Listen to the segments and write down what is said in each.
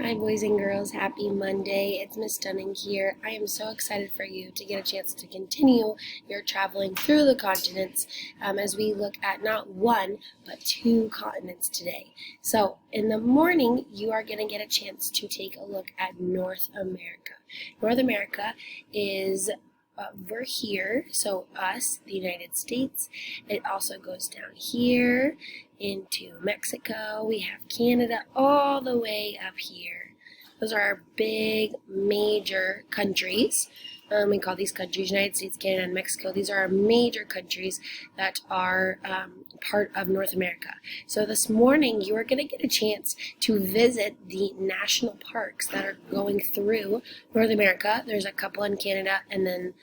Hi boys and girls, happy Monday. It's Miss Dunning here. I am so excited for you to get a chance to continue your traveling through the continents as we look at not one, but two continents today. So in the morning, you are going to get a chance to take a look at North America. North America is we're here, so us, the United States. It also goes down here into Mexico. We have Canada all the way up here. Those are our big, major countries. We call these countries United States, Canada, and Mexico. These are our major countries that are part of North America. So this morning, you are going to get a chance to visit the national parks that are going through North America. There's a couple in Canada and then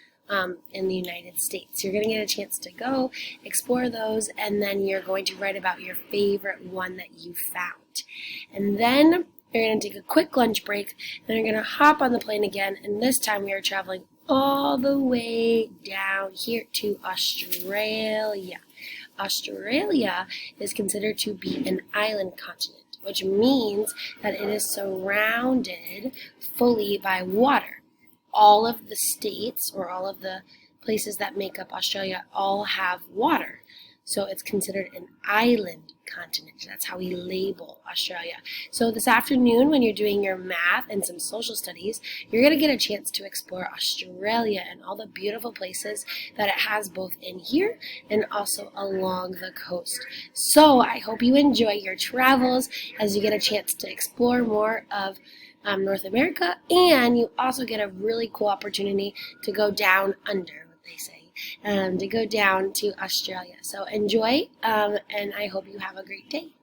in the United States. You're going to get a chance to go explore those, and then you're going to write about your favorite one that you found. And then you're going to take a quick lunch break, then you're going to hop on the plane again, and this time we are traveling all the way down here to Australia. Australia is considered to be an island continent, which means that it is surrounded fully by water. All of the states, or all of the places that make up Australia, all have water. So it's considered an island continent. That's how we label Australia. So this afternoon, when you're doing your math and some social studies, you're going to get a chance to explore Australia and all the beautiful places that it has both in here and also along the coast. So I hope you enjoy your travels as you get a chance to explore more of North America, and you also get a really cool opportunity to go down under, what they say, to go down to Australia. So enjoy, and I hope you have a great day.